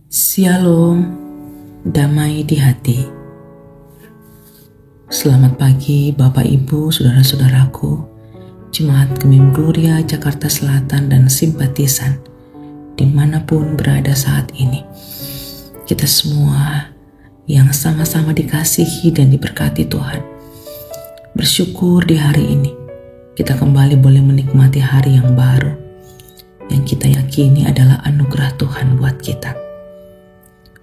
Shalom, damai di hati. Selamat pagi Bapak Ibu, Saudara-saudaraku, Jemaat Gemim Gloria Jakarta Selatan dan simpatisan dimanapun berada saat ini. Kita semua yang sama-sama dikasihi dan diberkati Tuhan, bersyukur di hari ini kita kembali boleh menikmati hari yang baru yang kita yakini adalah anugerah Tuhan buat kita.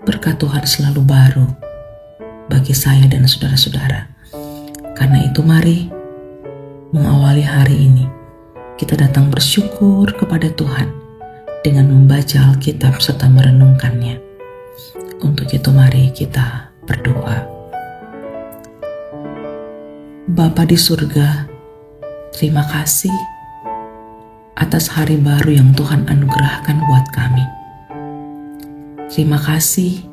Berkat Tuhan selalu baru bagi saya dan saudara-saudara. Karena itu mari mengawali hari ini kita datang bersyukur kepada Tuhan dengan membaca Alkitab serta merenungkannya. Untuk itu mari kita berdoa. Bapa di surga, terima kasih atas hari baru yang Tuhan anugerahkan buat kami. Terima kasih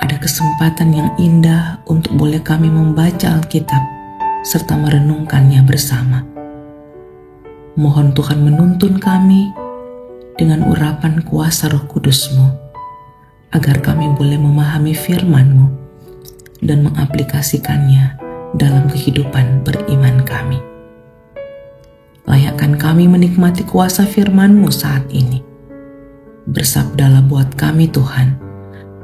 ada kesempatan yang indah untuk boleh kami membaca Alkitab serta merenungkannya bersama. Mohon Tuhan menuntun kami dengan urapan kuasa Roh Kudus-Mu, agar kami boleh memahami firman-Mu dan mengaplikasikannya dalam kehidupan beriman kami. Layakkan kami menikmati kuasa firman-Mu saat ini. Bersabdalah buat kami Tuhan,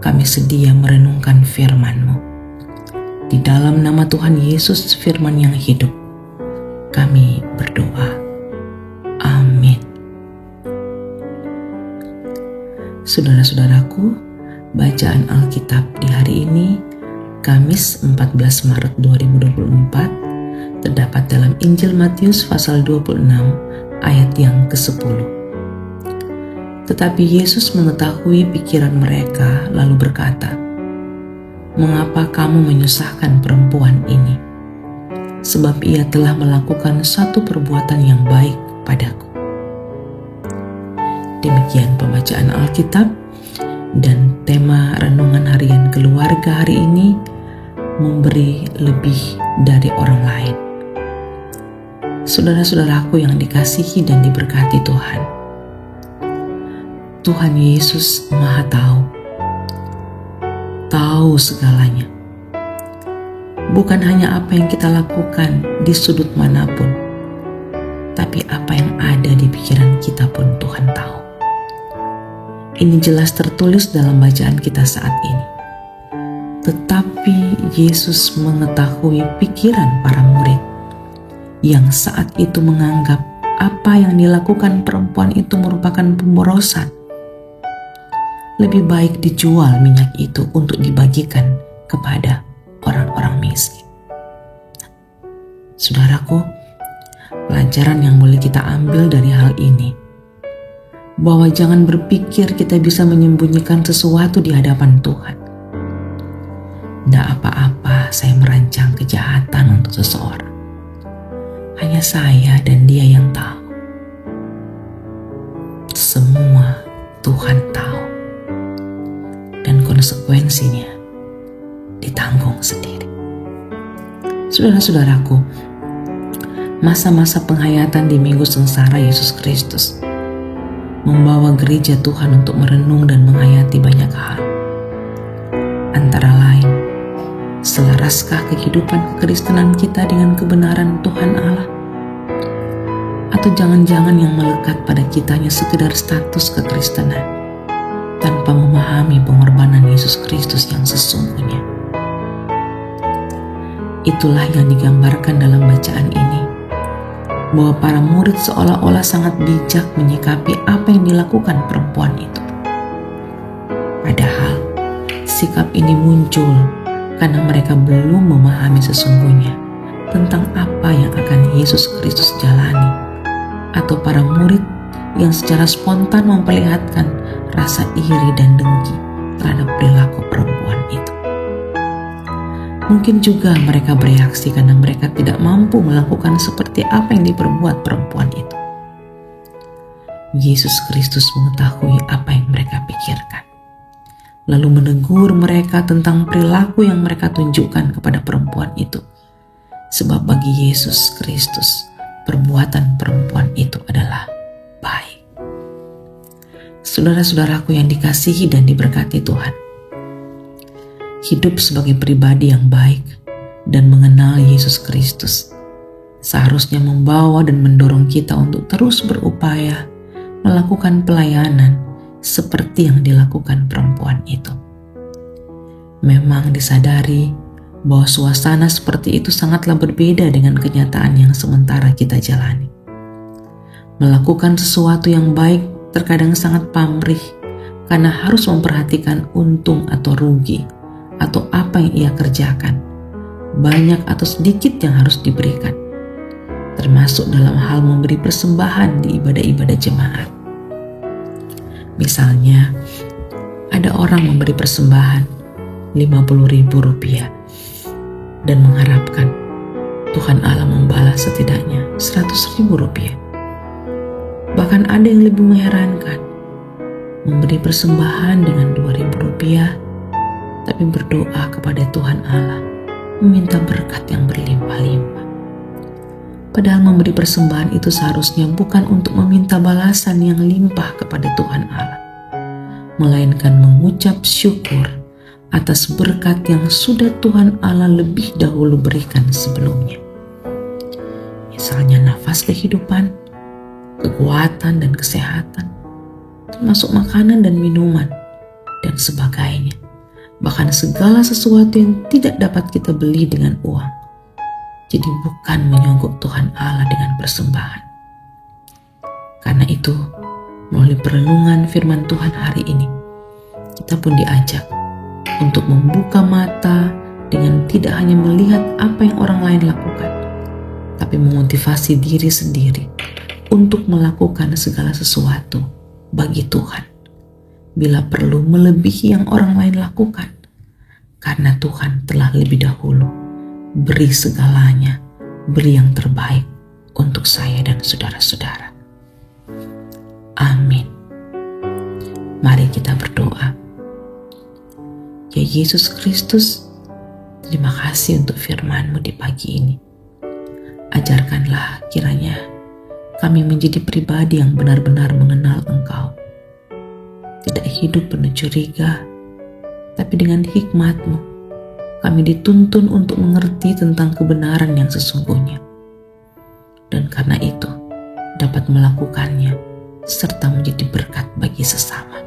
kami sedia merenungkan firman-Mu. Di dalam nama Tuhan Yesus firman yang hidup, kami berdoa. Amin. Saudara-saudaraku, bacaan Alkitab di hari ini, Kamis 14 Maret 2024, terdapat dalam Injil Matius pasal 26 ayat yang ke-10. Tetapi Yesus mengetahui pikiran mereka lalu berkata, "Mengapa kamu menyusahkan perempuan ini? Sebab ia telah melakukan satu perbuatan yang baik padaku." Demikian pembacaan Alkitab, dan tema renungan harian keluarga hari ini, memberi lebih dari orang lain. Saudara-saudaraku yang dikasihi dan diberkati Tuhan, Tuhan Yesus Maha tahu segalanya. Bukan hanya apa yang kita lakukan di sudut manapun, tapi apa yang ada di pikiran kita pun Tuhan tahu. Ini jelas tertulis dalam bacaan kita saat ini. Tetapi Yesus mengetahui pikiran para murid yang saat itu menganggap apa yang dilakukan perempuan itu merupakan pemborosan. Lebih baik dijual minyak itu untuk dibagikan kepada orang-orang miskin. Saudaraku, pelajaran yang boleh kita ambil dari hal ini, bahwa jangan berpikir kita bisa menyembunyikan sesuatu di hadapan Tuhan. Tidak apa-apa saya merancang kejahatan untuk seseorang. Hanya saya dan dia yang tahu. Semua Tuhan tahu. Dan konsekuensinya ditanggung sendiri. Saudara-saudaraku, masa-masa penghayatan di Minggu Sengsara Yesus Kristus membawa gereja Tuhan untuk merenung dan menghayati banyak hal. Antara lain, selaraskah kehidupan kekristenan kita dengan kebenaran Tuhan Allah? Atau jangan-jangan yang melekat pada kitanya sekedar status kekristenan, tanpa memahami pengorbanan Yesus Kristus yang sesungguhnya. Itulah yang digambarkan dalam bacaan ini, bahwa para murid seolah-olah sangat bijak menyikapi apa yang dilakukan perempuan itu. Padahal sikap ini muncul karena mereka belum memahami sesungguhnya tentang apa yang akan Yesus Kristus jalani, atau para murid yang secara spontan memperlihatkan rasa iri dan dengki terhadap perilaku perempuan itu. Mungkin juga mereka bereaksi karena mereka tidak mampu melakukan seperti apa yang diperbuat perempuan itu. Yesus Kristus mengetahui apa yang mereka pikirkan, lalu menegur mereka tentang perilaku yang mereka tunjukkan kepada perempuan itu. Sebab bagi Yesus Kristus, perbuatan perempuan itu adalah baik. Saudara-saudaraku yang dikasihi dan diberkati Tuhan, hidup sebagai pribadi yang baik dan mengenal Yesus Kristus seharusnya membawa dan mendorong kita untuk terus berupaya melakukan pelayanan seperti yang dilakukan perempuan itu. Memang disadari bahwa suasana seperti itu sangatlah berbeda dengan kenyataan yang sementara kita jalani. Melakukan sesuatu yang baik terkadang sangat pamrih karena harus memperhatikan untung atau rugi atau apa yang ia kerjakan, banyak atau sedikit yang harus diberikan, termasuk dalam hal memberi persembahan di ibadah-ibadah jemaat. Misalnya, ada orang memberi persembahan Rp50.000 dan mengharapkan Tuhan Allah membalas setidaknya Rp100.000. Bahkan ada yang lebih mengherankan, memberi persembahan dengan Rp2.000 tapi berdoa kepada Tuhan Allah meminta berkat yang berlimpah-limpah. Padahal memberi persembahan itu seharusnya bukan untuk meminta balasan yang limpah kepada Tuhan Allah, melainkan mengucap syukur atas berkat yang sudah Tuhan Allah lebih dahulu berikan sebelumnya. Misalnya nafas kehidupan, kekuatan dan kesehatan, termasuk makanan dan minuman, dan sebagainya. Bahkan segala sesuatu yang tidak dapat kita beli dengan uang. Jadi bukan menyogok Tuhan Allah dengan persembahan. Karena itu, melalui perenungan firman Tuhan hari ini, kita pun diajak untuk membuka mata dengan tidak hanya melihat apa yang orang lain lakukan, tapi memotivasi diri sendiri untuk melakukan segala sesuatu bagi Tuhan, bila perlu melebihi yang orang lain lakukan, karena Tuhan telah lebih dahulu beri segalanya, beri yang terbaik untuk saya dan saudara-saudara. Amin. Mari kita berdoa. Ya Yesus Kristus, terima kasih untuk firman-Mu di pagi ini. Ajarkanlah kiranya kami menjadi pribadi yang benar-benar mengenal Engkau. Tidak hidup penuh curiga, tapi dengan hikmat-Mu, kami dituntun untuk mengerti tentang kebenaran yang sesungguhnya. Dan karena itu, dapat melakukannya, serta menjadi berkat bagi sesama.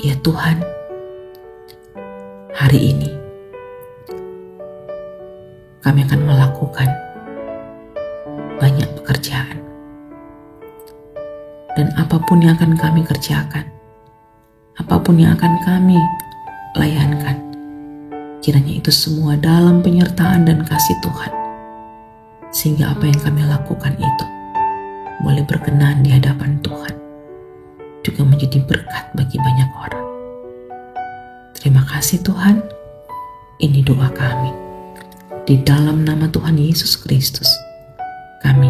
Ya Tuhan, hari ini, kami akan melakukan banyak pekerjaan. Dan apapun yang akan kami kerjakan, apapun yang akan kami layankan, kiranya itu semua dalam penyertaan dan kasih Tuhan. Sehingga apa yang kami lakukan itu boleh berkenan di hadapan Tuhan, juga menjadi berkat bagi banyak orang. Terima kasih Tuhan, ini doa kami. Di dalam nama Tuhan Yesus Kristus, kami